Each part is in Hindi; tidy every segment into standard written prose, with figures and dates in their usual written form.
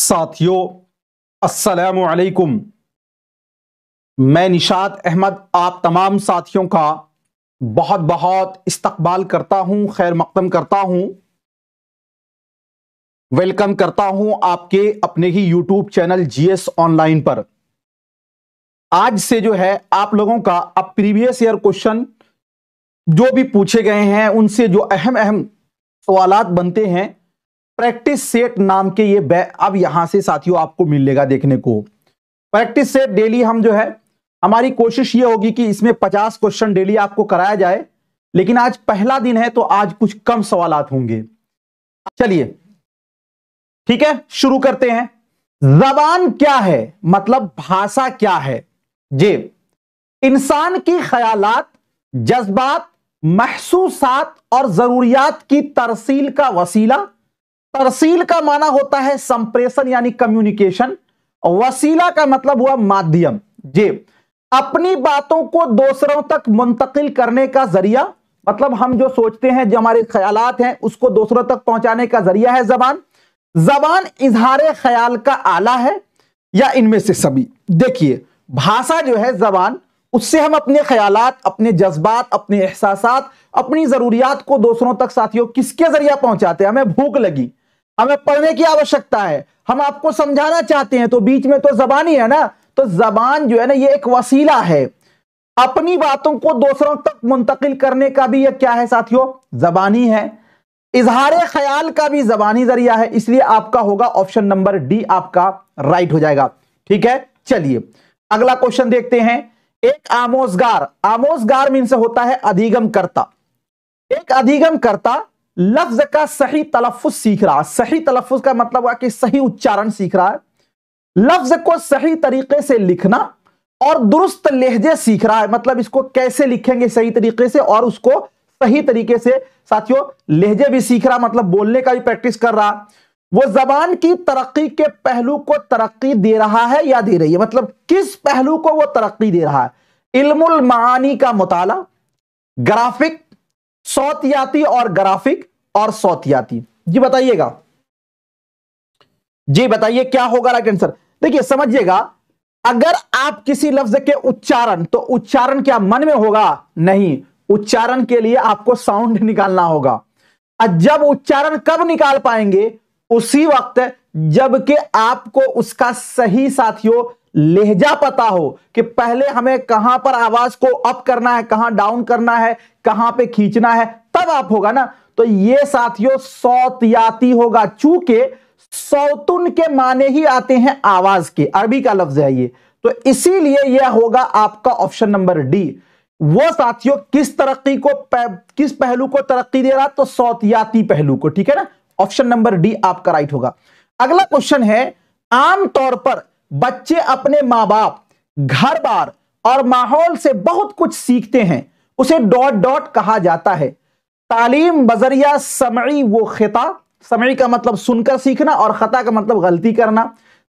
साथियों अस्सलामु अलैकुम। मैं निशात अहमद आप तमाम साथियों का बहुत बहुत इस्तकबाल करता हूं, खैर मकदम करता हूं, वेलकम करता हूं आपके अपने ही यूट्यूब चैनल जीएस ऑनलाइन पर। आज से जो है आप लोगों का अब प्रीवियस ईयर क्वेश्चन जो भी पूछे गए हैं उनसे जो अहम अहम सवालात बनते हैं, प्रैक्टिस सेट नाम के ये अब यहां से साथियों आपको मिलेगा देखने को। प्रैक्टिस सेट डेली हम जो है हमारी कोशिश ये होगी कि इसमें 50 क्वेश्चन डेली आपको कराया जाए, लेकिन आज पहला दिन है तो आज कुछ कम सवालात होंगे। चलिए ठीक है, शुरू करते हैं। जबान क्या है, मतलब भाषा क्या है? जे इंसान की ख्यालात, जज्बात, महसूसात और जरूरियात की तरसील का वसीला। तरसील का माना होता है संप्रेषण यानी कम्युनिकेशन, वसीला का मतलब हुआ माध्यम। जे अपनी बातों को दूसरों तक मुंतकिल करने का जरिया, मतलब हम जो सोचते हैं, जो हमारे ख्यालात हैं, उसको दूसरों तक पहुंचाने का जरिया है जबान। जबान इजहार ख्याल का आला है या इनमें से सभी। देखिए भाषा जो है जबान, उससे हम अपने ख्यालात, अपने जज्बात, अपने एहसासात, अपनी जरूरियात को दूसरों तक साथियों किसके जरिए पहुंचाते हैं? हमें भूख लगी, हमें पढ़ने की आवश्यकता है, हम आपको समझाना चाहते हैं, तो बीच में तो जबान ही है ना। तो जबान जो है ना ये एक वसीला है, अपनी बातों को दूसरों तक मुंतकिल करने का भी ये क्या है साथियों? जबानी है। इजहार ख्याल का भी जबानी जरिया है, इसलिए आपका होगा ऑप्शन नंबर डी आपका राइट हो जाएगा। ठीक है, चलिए अगला क्वेश्चन देखते हैं। एक आमोजगार, आमोजगार मीन से होता है अधिगम करता। एक अधिगम करता लफ्ज का सही तलफ्फुज सीख रहा। सही तलफ्फुज का मतलब हुआ कि सही उच्चारण सीख रहा है, लफ्ज को सही तरीके से लिखना और दुरुस्त लहजे सीख रहा है, मतलब इसको कैसे लिखेंगे सही तरीके से और उसको सही तरीके से साथियों लहजे भी सीख रहा, मतलब बोलने का भी प्रैक्टिस कर रहा। वो जबान की तरक्की के पहलू को तरक्की दे रहा है या दे रही है, मतलब किस पहलू को वो तरक्की दे रहा है? इल्मुल मानी का मुताला, ग्राफिक, सौतियाती और ग्राफिक और सौतियाती। जी बताइएगा, जी बताइए क्या होगा राइट आंसर। देखिए समझिएगा, अगर आप किसी लफ्ज के उच्चारण, तो उच्चारण क्या मन में होगा? नहीं, उच्चारण के लिए आपको साउंड निकालना होगा। और जब उच्चारण कब निकाल पाएंगे? उसी वक्त जबकि आपको उसका सही साथियों लहजा पता हो कि पहले हमें कहां पर आवाज को अप करना है, कहां डाउन करना है, कहां पे खींचना है, तब आप होगा ना। तो ये साथियों सौतियाती होगा, चूंकि सौतुन के माने ही आते हैं आवाज के, अरबी का लफ्ज है ये, तो इसीलिए यह होगा आपका ऑप्शन नंबर डी। वो साथियों किस तरक्की को, किस पहलू को तरक्की दे रहा? तो सौतियाती पहलू को। ठीक है ना, ऑप्शन नंबर डी आपका राइट होगा। अगला क्वेश्चन है, आमतौर पर बच्चे अपने मां बाप, घर बार और माहौल से बहुत कुछ सीखते हैं, उसे डॉट डॉट कहा जाता है। तालीम बजरिया समई वो खता, समई का मतलब सुनकर सीखना और खता का मतलब गलती करना।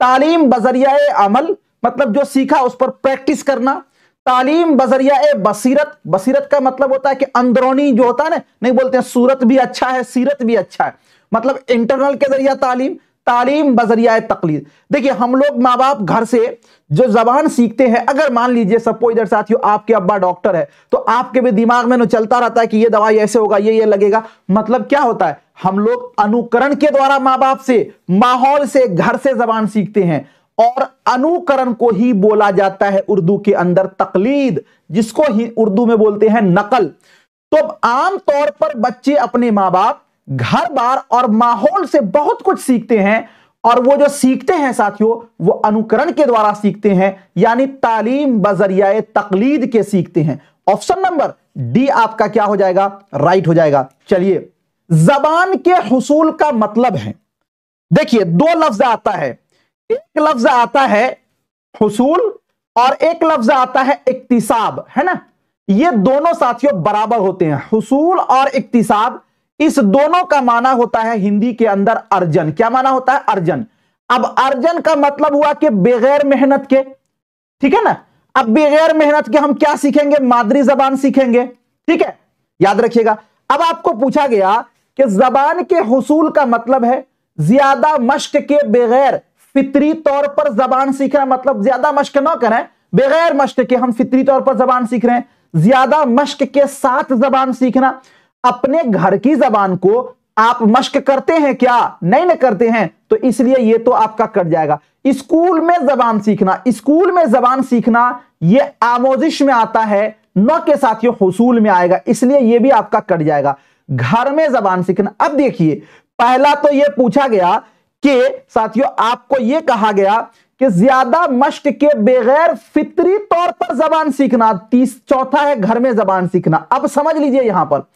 तालीम बजरिया अमल, मतलब जो सीखा उस पर प्रैक्टिस करना। तालीम बजरिया बसीरत, बसीरत का मतलब होता है कि अंदरूनी जो होता है ना, नहीं बोलते हैं सूरत भी अच्छा है सीरत भी अच्छा है, मतलब इंटरनल के जरिया तालीम। तालीम बजरिया तकलीद, देखिए हम लोग माँ बाप घर से जो जबान सीखते हैं, अगर मान लीजिए सबको इधर साथियों आपके अब्बा डॉक्टर है, तो आपके भी दिमाग में चलता रहता है कि ये दवाई ऐसे होगा, ये लगेगा, मतलब क्या होता है? हम लोग अनुकरण के द्वारा माँ बाप से, माहौल से, घर से जबान सीखते हैं, और अनुकरण को ही बोला जाता है उर्दू के अंदर तकलीद, जिसको ही उर्दू में बोलते हैं नकल। तो आमतौर पर बच्चे अपने माँ बाप, घर बार और माहौल से बहुत कुछ सीखते हैं, और वो जो सीखते हैं साथियों वो अनुकरण के द्वारा सीखते हैं, यानी तालीम बजरिया तकलीद के सीखते हैं। ऑप्शन नंबर डी आपका क्या हो जाएगा? राइट हो जाएगा। चलिए जबान के हुसूल का मतलब है, देखिए दो लफ्ज आता है, एक लफ्ज आता है हुसूल और एक लफ्ज आता है इक्तिसाब, है ना। ये दोनों साथियों बराबर होते हैं, हुसूल और इक्तिसाब, इस दोनों का माना होता है हिंदी के अंदर अर्जन। क्या माना होता है? अर्जन। अब अर्जन का मतलब हुआ कि बगैर मेहनत के, ठीक है ना। अब बगैर मेहनत के हम क्या सीखेंगे? मादरी जबान सीखेंगे, ठीक है, याद रखिएगा। अब आपको पूछा गया कि जबान के हुसूल का मतलब है ज्यादा मश्क के बगैर फितरी तौर पर जबान सीखना मतलब ज्यादा मश्क ना करें, बगैर मश्क के हम फितरी तौर पर जबान सीख रहे हैं, ज्यादा मश्क के साथ जबान सीखना। अपने घर की जबान को आप मश्क करते हैं क्या? नहीं ना करते हैं, तो इसलिए ये तो आपका कट जाएगा। स्कूल में जबान सीखना, स्कूल में जबान सीखना ये आमोजिश में आता है, न के साथियों हुसूल में आएगा, इसलिए ये भी आपका कट जाएगा। घर में जबान सीखना, अब देखिए पहला तो ये पूछा गया कि साथियों आपको ये कहा गया कि ज्यादा मश्क के बगैर फितरी तौर पर जबान सीखना, चौथा है घर में जबान सीखना। अब समझ लीजिए यहां पर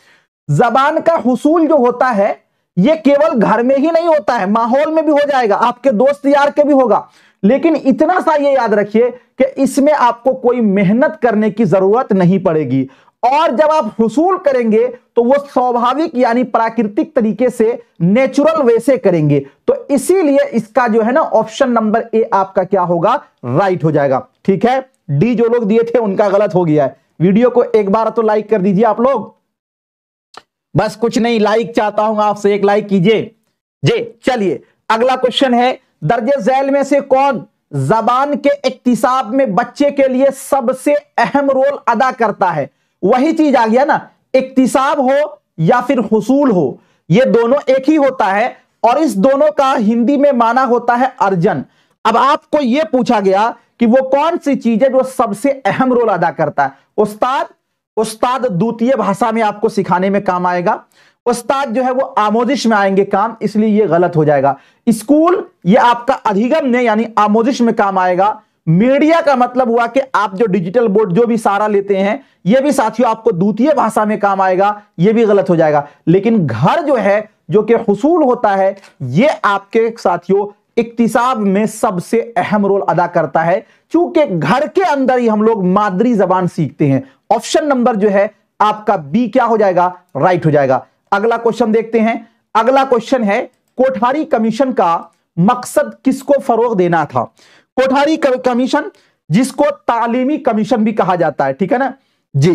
जबान का हुसूल जो होता है ये केवल घर में ही नहीं होता है, माहौल में भी हो जाएगा, आपके दोस्त यार के भी होगा, लेकिन इतना सा ये याद रखिए कि इसमें आपको कोई मेहनत करने की जरूरत नहीं पड़ेगी, और जब आप हुसूल करेंगे तो वो स्वाभाविक यानी प्राकृतिक तरीके से नेचुरल वे से करेंगे। तो इसीलिए इसका जो है ना ऑप्शन नंबर ए आपका क्या होगा? राइट हो जाएगा। ठीक है, डी जो लोग दिए थे उनका गलत हो गया है। वीडियो को एक बार तो लाइक कर दीजिए आप लोग, बस कुछ नहीं, लाइक चाहता हूं आपसे, एक लाइक कीजिए जी। चलिए अगला क्वेश्चन है, दर्जे झैल में से कौन जबान के इक्तिसाब में बच्चे के लिए सबसे अहम रोल अदा करता है? वही चीज आ गया ना, इक्तिसाब हो या फिर हुसूल हो, ये दोनों एक ही होता है, और इस दोनों का हिंदी में माना होता है अर्जन। अब आपको यह पूछा गया कि वो कौन सी चीज है जो सबसे अहम रोल अदा करता है? उस्ताद द्वितीय भाषा में आपको सिखाने में काम आएगा, उस्ताद जो है वो आमोजिश में आएंगे काम, इसलिए ये गलत हो जाएगा। स्कूल ये आपका अधिगम में यानी आमोजिश में काम आएगा। मीडिया का मतलब हुआ कि आप जो डिजिटल बोर्ड जो भी सारा लेते हैं ये भी साथियों आपको द्वितीय भाषा में काम आएगा, ये भी गलत हो जाएगा। लेकिन घर जो है जो कि हुसूल होता है ये आपके साथियों इक्तिसाब में सबसे अहम रोल अदा करता है, क्योंकि घर के अंदर ही हम लोग मादरी जबान सीखते हैं। ऑप्शन नंबर जो है आपका बी क्या हो जाएगा? राइट हो जाएगा। अगला क्वेश्चन देखते हैं। अगला क्वेश्चन है, कोठारी कमीशन का मकसद किसको फरोग देना था? कोठारी कमीशन जिसको तालीमी कमीशन भी कहा जाता है, ठीक है ना जी।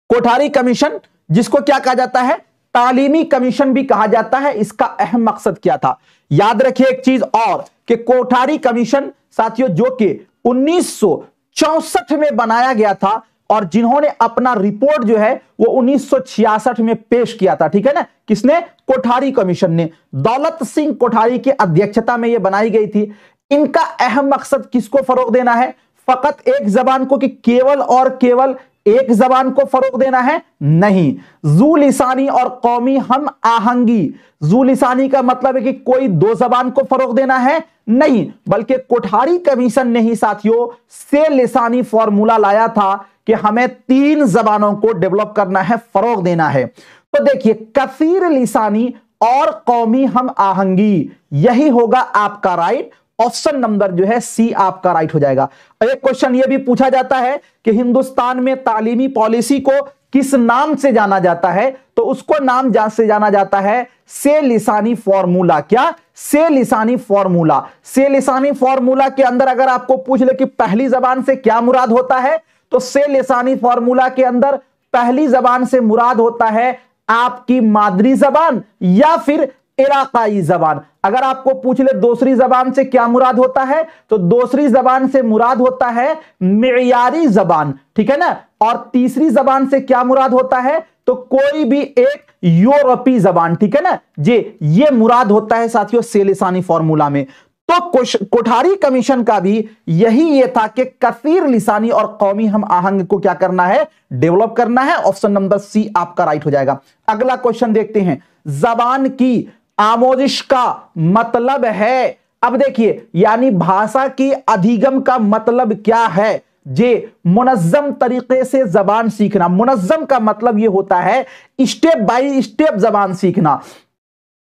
कोठारी कमीशन जिसको क्या कहा जाता है? तालीमी कमीशन भी कहा जाता है। इसका अहम मकसद क्या था? याद रखिए एक चीज और कि कोठारी कमीशन साथियों जो कि 1964 में बनाया गया था, और जिन्होंने अपना रिपोर्ट जो है वो 1966 में पेश किया था, ठीक है ना। किसने? कोठारी कमीशन ने। दौलत सिंह कोठारी की अध्यक्षता में यह बनाई गई थी। इनका अहम मकसद किसको फरोग देना है? फकत एक जबान को, कि केवल और केवल एक जबान को फरोग देना है? नहीं, जू लिसानी और कौमी हम आहंगी। जू लिसानी का मतलब है कि कोई दो जबान को फरोग देना है? नहीं, बल्कि कोठारी कमीशन ने ही साथियों से लिसानी फॉर्मूला लाया था कि हमें 3 जबानों को डेवलप करना है, फरोग देना है। तो देखिए कसीर लिसानी और कौमी हम आहंगी, यही होगा आपका राइट। ऑप्शन नंबर जो है सी आपका राइट हो जाएगा। एक क्वेश्चन यह भी पूछा जाता है कि हिंदुस्तान में तालीमी पॉलिसी को किस नाम से जाना जाता है? तो उसको नाम से जाना जाता है से लिसानी फॉर्मूला। क्या? से लिसानी फॉर्मूला। से लिसानी फॉर्मूला के अंदर अगर आपको पूछ ले कि पहली जबान से क्या मुराद होता है, तो से लिसानी फॉर्मूला के अंदर पहली जबान से मुराद होता है आपकी मादरी जबान या फिर इलाकाई जबान। अगर आपको पूछ ले दूसरी जबान से क्या मुराद होता है, तो दूसरी जबान से मुराद होता है मेयारी जबान, ठीक है ना। और तीसरी जबान से क्या मुराद होता है, तो कोई भी एक यूरोपीय जबान, ठीक है ना जी। ये मुराद होता है साथियों से लिसानी फॉर्मूला में। तो कोठारी कमीशन का भी यही ये था कि कसीर लिसानी और कौमी हम आहंग को क्या करना है? डेवलप करना है। ऑप्शन नंबर सी आपका राइट हो जाएगा। अगला क्वेश्चन देखते हैं, जबान की आमोजिश का मतलब है। अब देखिए यानी भाषा की अधिगम का मतलब क्या है? जे मुनज्जम तरीके से जबान सीखना। मुनज्जम का मतलब यह होता है स्टेप बाय स्टेप जबान सीखना,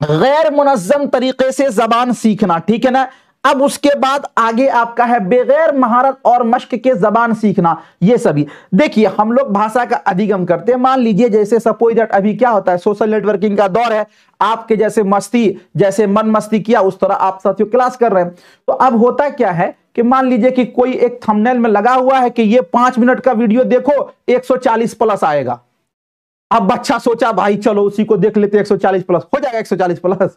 गैर मुनज्जम तरीके से जबान सीखना, ठीक है ना। अब उसके बाद आगे आपका है बगैर महारत और मश्क के जबान सीखना। ये सभी देखिए हम लोग भाषा का अधिगम करते हैं। मान लीजिए जैसे सपोज दैट अभी क्या होता है, सोशल नेटवर्किंग का दौर है, आपके जैसे मस्ती जैसे मन मस्ती किया उस तरह आप साथियों क्लास कर रहे हैं। तो अब होता क्या है कि मान लीजिए कि कोई एक थंबनेल में लगा हुआ है कि ये 5 मिनट का वीडियो देखो 140 प्लस आएगा। अब बच्चा सोचा भाई चलो उसी को देख लेते, 140 प्लस हो जाएगा, 140 प्लस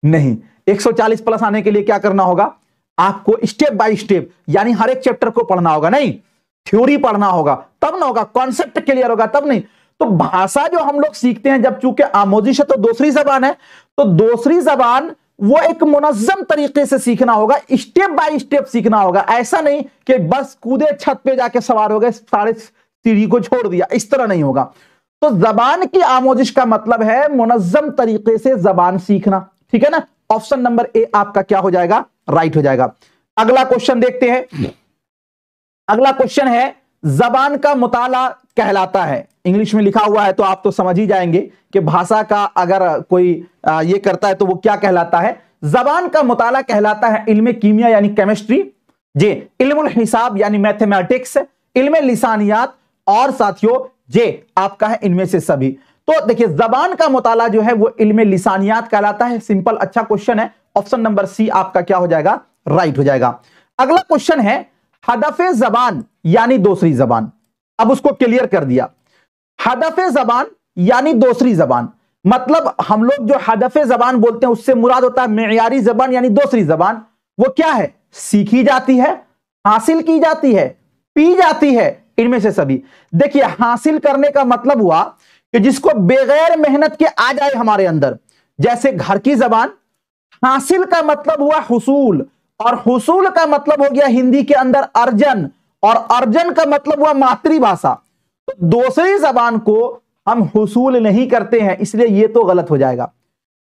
नहीं, 140 प्लस आने के लिए क्या करना होगा, आपको स्टेप बाय स्टेप यानी हर एक चैप्टर को पढ़ना होगा, नहीं थ्योरी पढ़ना होगा, तब ना होगा, कॉन्सेप्ट क्लियर होगा तब नहीं। तो भाषा जो हम लोग सीखते हैं, जब चूंकि आमोजिश है तो दूसरी जबान है, तो दूसरी जबान वो एक मुनज्जम तरीके से सीखना होगा, स्टेप बाय स्टेप सीखना होगा। ऐसा नहीं कि बस कूदे छत पे जाके सवार हो गए, सारे सीढ़ी को छोड़ दिया, इस तरह नहीं होगा। तो जबान की आमोजिश का मतलब है मुनज्जम तरीके से जबान सीखना, ठीक है ना। ऑप्शन नंबर ए आपका क्या हो जाएगा, राइट हो जाएगा। अगला क्वेश्चन देखते हैं। अगला क्वेश्चन है जबान का मुताला कहलाता है, इंग्लिश में लिखा हुआ है तो आप तो समझ ही जाएंगे कि भाषा का अगर कोई ये करता है तो वो क्या कहलाता है। जबान का मुताला कहलाता है इल्म कीमिया यानी केमिस्ट्री, जे इल्मुल हिसाब यानी मैथमेटिक्स, इल्म लिसानियात और साथियों जे आपका है इनमें से सभी। तो देखिए जबान का मुताला जो है वो इल्म लिसानियात कहलाता है। सिंपल अच्छा क्वेश्चन है, ऑप्शन नंबर सी आपका क्या हो जाएगा, राइट हो जाएगा। अगला क्वेश्चन है हदफे जबान यानी दूसरी जबान। अब उसको क्लियर कर दिया, हदफे जबान यानी दूसरी जबान, मतलब हम लोग जो हदफे जबान बोलते हैं उससे मुराद होता है मेयारी जबान यानी दूसरी जबान। वो क्या है, सीखी जाती है, हासिल की जाती है, पी जाती है, इनमें से सभी। देखिए हासिल करने का मतलब हुआ कि जिसको बगैर मेहनत के आ जाए हमारे अंदर, जैसे घर की जबान। हासिल का मतलब हुआ हुसूल, और हुसूल का मतलब हो गया हिंदी के अंदर अर्जन, और अर्जन का मतलब हुआ मातृभाषा। तो दूसरी जबान को हम हुसूल नहीं करते हैं, इसलिए ये तो गलत हो जाएगा।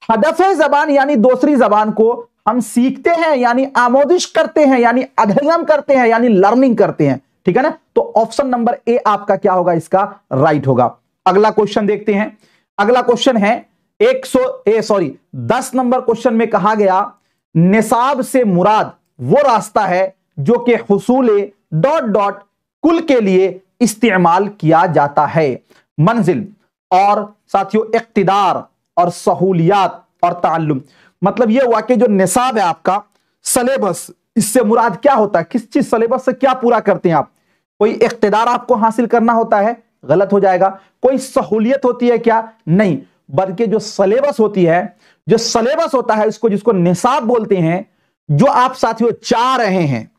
हदफे जबान यानी दूसरी जबान को हम सीखते हैं यानी आमोदिश करते हैं यानी अध्ययन करते हैं यानी लर्निंग करते हैं, ठीक है ना। तो ऑप्शन नंबर ए आपका क्या होगा, इसका राइट होगा। अगला क्वेश्चन देखते हैं। अगला क्वेश्चन है 10 नंबर क्वेश्चन में कहा गया निसाब से मुराद वो रास्ता है जो कि हुसूले डॉट डॉट कुल के लिए इस्तेमाल किया जाता है। मंजिल और साथियों इक्तिदार और सहूलियात और ताल्लुम, मतलब यह हुआ कि जो निसाब है आपका सलेबस, इससे मुराद क्या होता है, किस चीज सलेबस से क्या पूरा करते हैं आप। कोई इक्तिदार आपको हासिल करना होता है, गलत हो जाएगा। कोई सहूलियत होती है क्या, नहीं, बल्कि जो सलेबस होती है, जो सलेबस होता है उसको जिसको निसाब बोलते हैं, जो आप साथियों चाह रहे हैं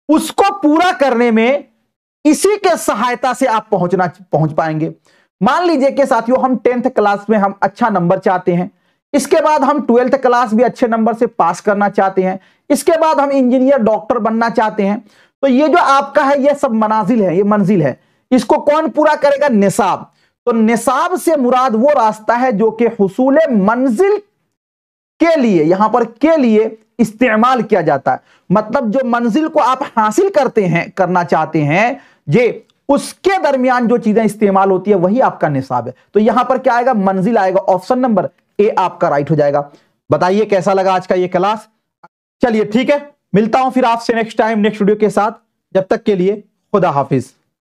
उसको पूरा करने में इसी के सहायता से आप पहुंच पाएंगे। मान लीजिए कि साथियों हम 10th क्लास में हम अच्छा नंबर चाहते हैं, इसके बाद हम 12th क्लास भी अच्छे नंबर से पास करना चाहते हैं, इसके बाद हम इंजीनियर डॉक्टर बनना चाहते हैं। तो ये जो आपका है ये सब मनाजिल है, ये मंजिल है, इसको कौन पूरा करेगा, निसाब। तो निसाब से मुराद वो रास्ता है जो कि हुसूल मंजिल के लिए, यहां पर के लिए इस्तेमाल किया जाता है। मतलब जो मंजिल को आप हासिल करते हैं, करना चाहते हैं, जे उसके दरमियान जो चीजें इस्तेमाल होती है वही आपका निसाब है। तो यहां पर क्या आएगा, मंजिल आएगा। ऑप्शन नंबर ए आपका राइट हो जाएगा। बताइए कैसा लगा आज का ये क्लास। चलिए ठीक है, मिलता हूं फिर आपसे नेक्स्ट टाइम नेक्स्ट वीडियो के साथ। जब तक के लिए खुदा हाफिज।